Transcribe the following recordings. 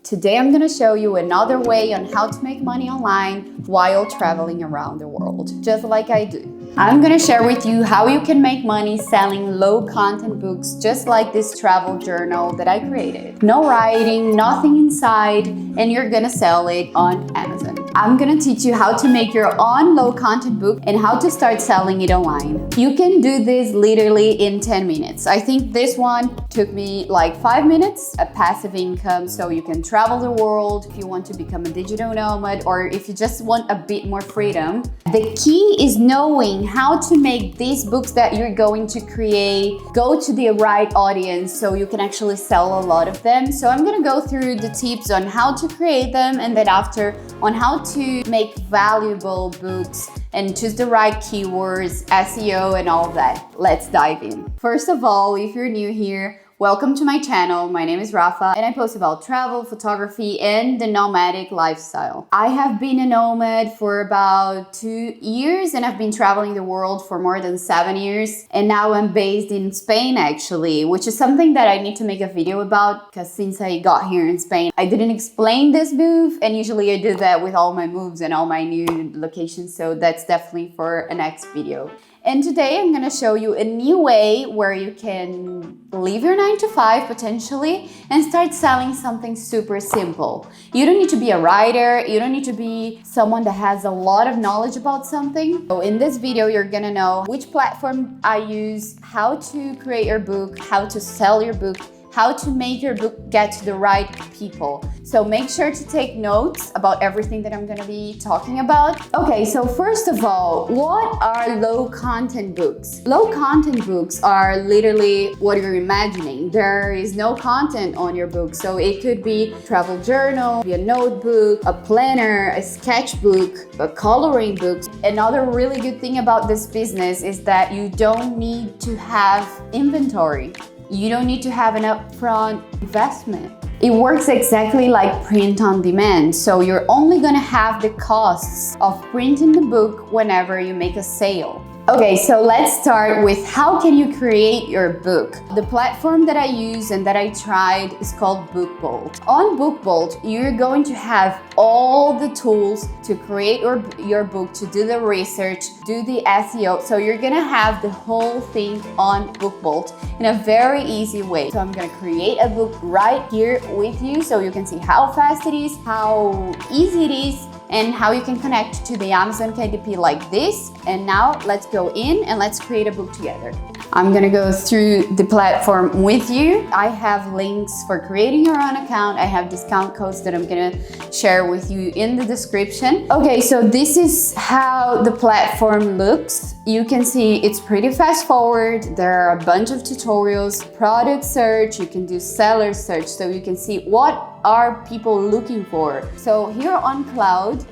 Today I'm gonna show you another way on how to make money online while traveling around the world, just like I do. I'm gonna share with you how you can make money selling low content books just like this travel journal that I created. No writing, nothing inside, and you're gonna sell it on Amazon. I'm gonna teach you how to make your own low content book and how to start selling it online. You can do this literally in 10 minutes. I think this one took me like 5 minutes, a passive income so you can travel the world if you want to become a digital nomad or if you just want a bit more freedom. The key is knowing how to make these books that you're going to create go to the right audience so you can actually sell a lot of them. So I'm gonna go through the tips on how to create them and then after on how to make valuable books and choose the right keywords, SEO and all that. Let's dive in. First of all, if you're new here, welcome to my channel. My name is Rafa and I post about travel, photography, and the nomadic lifestyle. I have been a nomad for about 2 years and I've been traveling the world for more than 7 years. And now I'm based in Spain actually, which is something that I need to make a video about because since I got here in Spain, I didn't explain this move and usually I do that with all my moves and all my new locations. So that's definitely for a next video. And today I'm gonna show you a new way where you can leave your 9 to 5 potentially and start selling something super simple. You don't need to be a writer, you don't need to be someone that has a lot of knowledge about something. So in this video, you're gonna know which platform I use, how to create your book, how to sell your book, how to make your book get to the right people. So make sure to take notes about everything that I'm gonna be talking about. Okay, so first of all, what are low content books? Low content books are literally what you're imagining. There is no content on your book. So it could be a travel journal, a notebook, a planner, a sketchbook, a coloring book. Another really good thing about this business is that you don't need to have inventory. You don't need to have an upfront investment. It works exactly like print on demand. So you're only gonna have the costs of printing the book whenever you make a sale. Okay, so let's start with how can you create your book? The platform that I use and that I tried is called BookBolt. On BookBolt, you're going to have all the tools to create your book, to do the research, do the SEO. So you're gonna have the whole thing on BookBolt in a very easy way. So I'm gonna create a book right here with you so you can see how fast it is, how easy it is, and how you can connect to the Amazon KDP like this. And now let's go in and let's create a book together. I'm gonna go through the platform with you. I have links for creating your own account. I have discount codes that I'm gonna share with you in the description. Okay, so this is how the platform looks. You can see it's pretty fast forward. There are a bunch of tutorials, product search, you can do seller search, so you can see what are people looking for. So here on Cloud,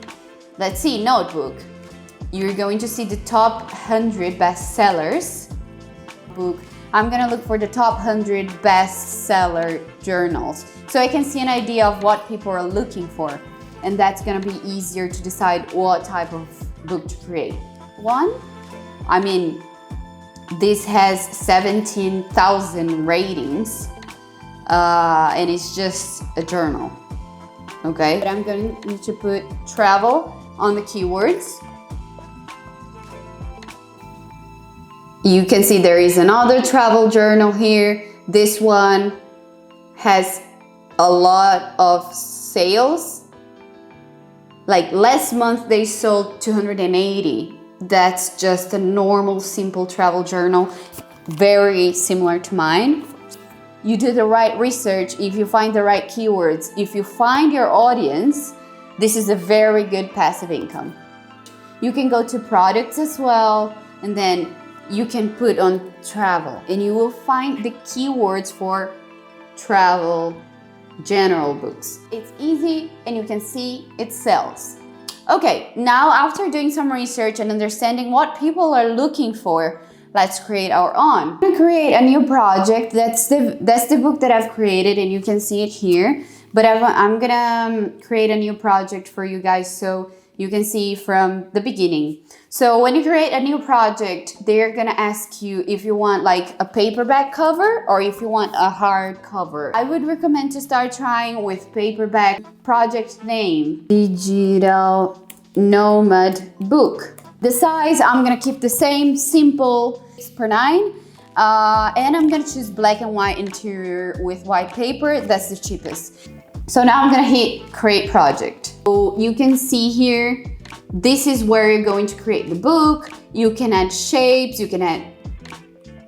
let's see, notebook. You're going to see the top 100 bestsellers book. I'm gonna look for the top 100 bestseller journals. So I can see an idea of what people are looking for. And that's gonna be easier to decide what type of book to create. This has 17,000 ratings. And it's just a journal, okay? But I'm going to put travel on the keywords. You can see there is another travel journal here. This one has a lot of sales. Like last month they sold 280. That's just a normal, simple travel journal, very similar to mine. You do the right research, if you find the right keywords, if you find your audience, this is a very good passive income. You can go to products as well, and then you can put on travel, and you will find the keywords for travel general books. It's easy, and you can see it sells. Okay, now after doing some research and understanding what people are looking for, let's create our own. I'm gonna create a new project. That's the book that I've created and you can see it here. But I'm gonna create a new project for you guys so You can see from the beginning. So when you create a new project, they're gonna ask you if you want like a paperback cover or if you want a hard cover. I would recommend to start trying with paperback. Project name, Digital Nomad book. The size, I'm gonna keep the same, simple, 6x9. And I'm gonna choose black and white interior with white paper. That's the cheapest. So now I'm gonna hit create project. So you can see here, this is where you're going to create the book. You can add shapes, you can add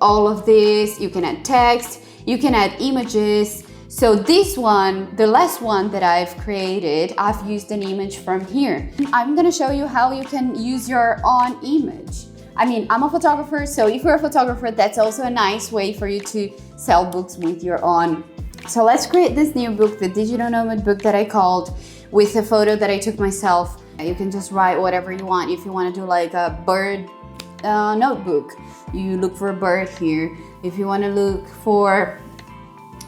all of this, you can add text, you can add images. So this one, the last one that I've created, I've used an image from here. I'm gonna show you how you can use your own image. I mean, I'm a photographer, so if you're a photographer, that's also a nice way for you to sell books with your own. So let's create this new book, the Digital Nomad book that I called, with a photo that I took myself. You can just write whatever you want. If you want to do like a bird notebook, you look for a bird here. If you want to look for,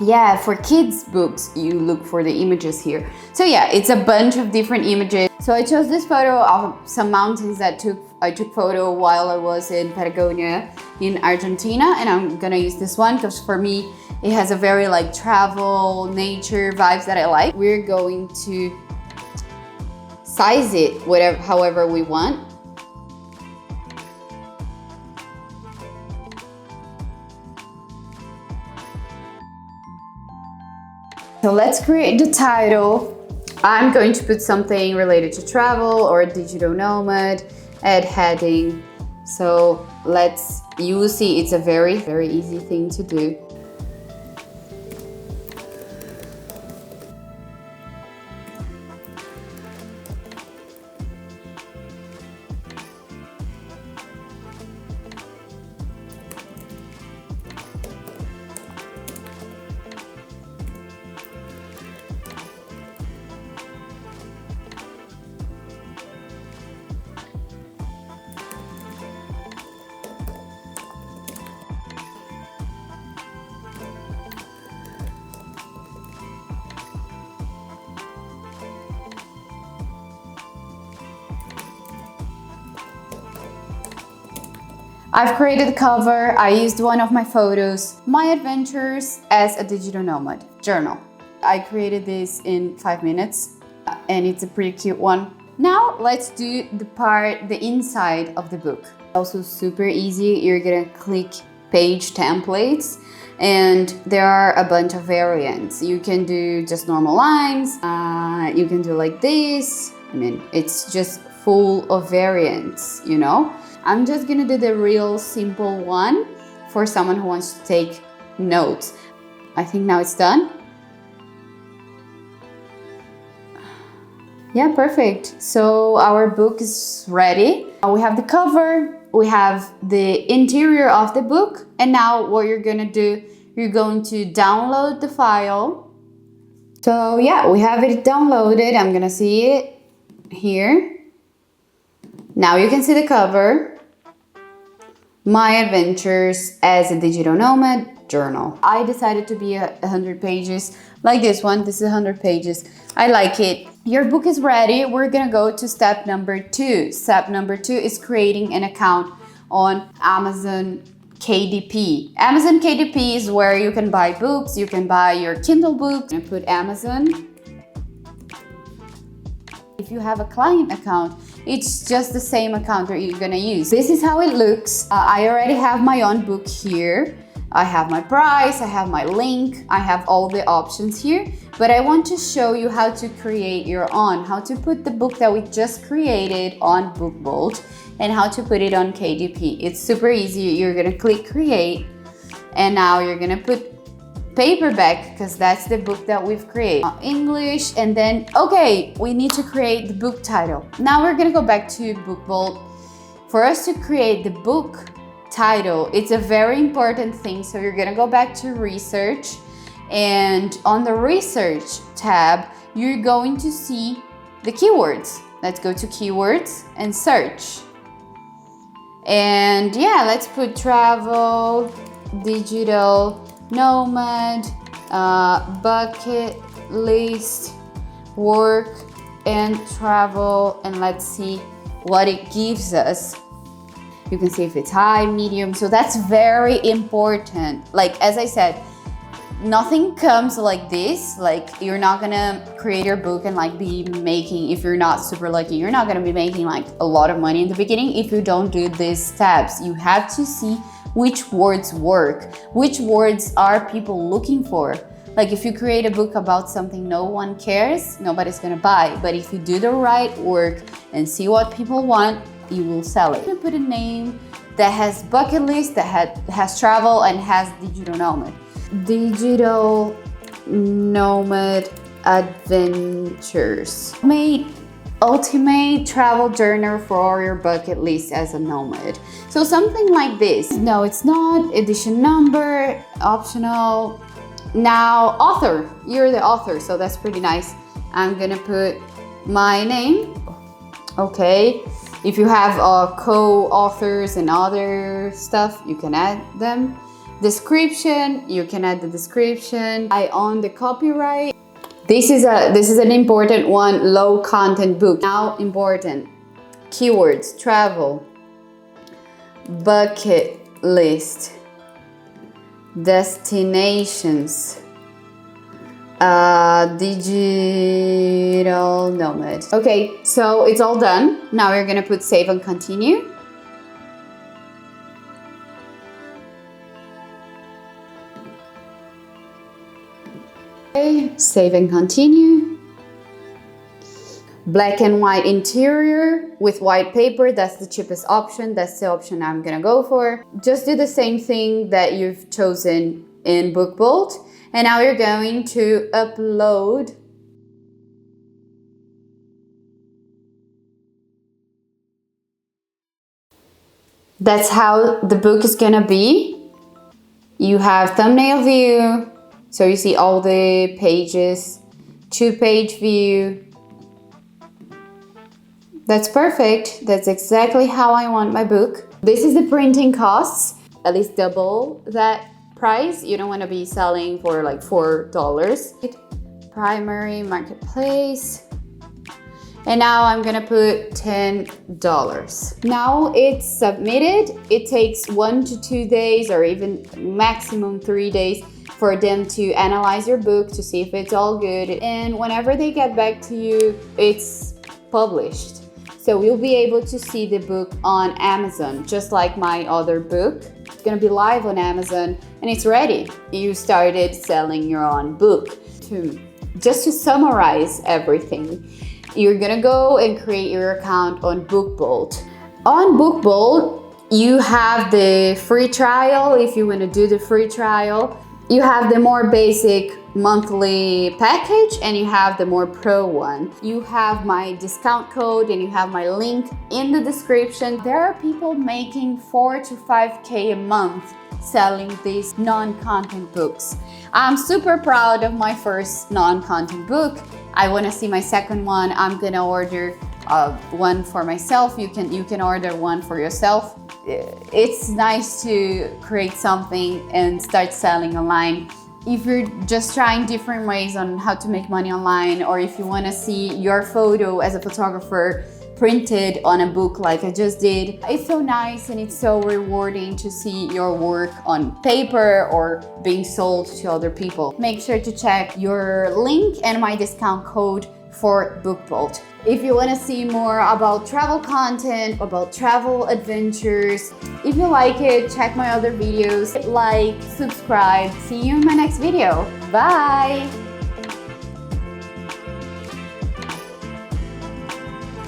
yeah, for kids books, you look for the images here. So yeah, it's a bunch of different images. So I chose this photo of some mountains that I took photo while I was in Patagonia in Argentina, and I'm gonna use this one because for me it has a very like travel, nature vibes that I like. We're going to size it however we want. So let's create the title. I'm going to put something related to travel or digital nomad, add heading. So you will see it's a very, very easy thing to do. I've created the cover. I used one of my photos, my adventures as a digital nomad journal. I created this in 5 minutes and it's a pretty cute one. Now let's do the inside of the book. Also super easy. You're gonna click page templates and there are a bunch of variants. You can do just normal lines. You can do like this. I mean, it's just full of variants, you know? I'm just gonna do the real simple one for someone who wants to take notes. I think now it's done. Yeah, perfect. So our book is ready. We have the cover, we have the interior of the book, and now what you're gonna do, you're going to download the file. So yeah, we have it downloaded. I'm gonna see it here. Now you can see the cover. My adventures as a digital nomad journal. I decided to be 100 pages like this one. This is 100 pages. I like it. Your book is ready. We're gonna go to step number 2. Step number 2 is creating an account on Amazon KDP. Amazon KDP is where you can buy books. You can buy your Kindle books. I put Amazon. If you have a client account, it's just the same account that you're gonna use. This is how it looks. I already have my own book here. I have my price, I have my link, I have all the options here, but I want to show you how to create your own, how to put the book that we just created on BookBolt and how to put it on KDP. It's super easy. You're gonna click create and now you're gonna put paperback because that's the book that we've created. English, and then, okay, we need to create the book title. Now we're gonna go back to BookBolt. For us to create the book title, it's a very important thing. So you're gonna go back to research, and on the research tab, you're going to see the keywords. Let's go to keywords and search. And yeah, let's put travel, digital nomad, bucket list, work, and travel, and let's see what it gives us. You can see if it's high, medium, so that's very important. Like, as I said, nothing comes like this. Like, you're not gonna create your book and like be making, if you're not super lucky, you're not gonna be making like a lot of money in the beginning if you don't do these steps. You have to see which words work, which words are people looking for. Like, if you create a book about something no one cares, nobody's gonna buy. But if you do the right work and see what people want, you will sell it. I'm gonna put a name that has bucket list, that has travel, and has digital nomad. Digital nomad adventures. Made ultimate travel journal for your bucket list as a nomad. So something like this. No, it's not. Edition number, optional. Now, author. You're the author, so that's pretty nice. I'm gonna put my name. Okay. If you have co-authors and other stuff, you can add them. Description, you can add the description. I own the copyright. This is an important one, low content book. Now, important keywords: travel, bucket list, destinations, digital nomad. Okay, so it's all done. Now we're gonna put save and continue. Okay, save and continue. Black and white interior with white paper, that's the cheapest option. That's the option I'm gonna go for. Just do the same thing that you've chosen in BookBolt. And now you're going to upload That's how the book is gonna be. You have thumbnail view, so you see all the pages, 2-page view. That's perfect. That's exactly how I want my book. This is the printing costs, at least double that price. You don't want to be selling for like $4. Primary marketplace. And now I'm gonna put $10. Now it's submitted. It takes 1 to 2 days or even maximum 3 days for them to analyze your book to see if it's all good. And whenever they get back to you, it's published. So you'll be able to see the book on Amazon, just like my other book. It's gonna be live on Amazon and it's ready. You started selling your own book. Just to summarize everything, you're gonna go and create your account on BookBolt. On BookBolt, you have the free trial if you wanna do the free trial. You have the more basic monthly package and you have the more pro one. You have my discount code and you have my link in the description. There are people making 4 to 5K a month selling these non-content books. I'm super proud of my first non-content book. I want to see my second one. I'm gonna order one for myself. You can order one for yourself. It's nice to create something and start selling online. If you're just trying different ways on how to make money online, or if you want to see your photo as a photographer printed on a book like I just did, it's so nice and it's so rewarding to see your work on paper or being sold to other people. Make sure to check your link and my discount code for BookBolt. If you want to see more about travel content, about travel adventures, if you like it, check my other videos, like, subscribe. See you in my next video. Bye!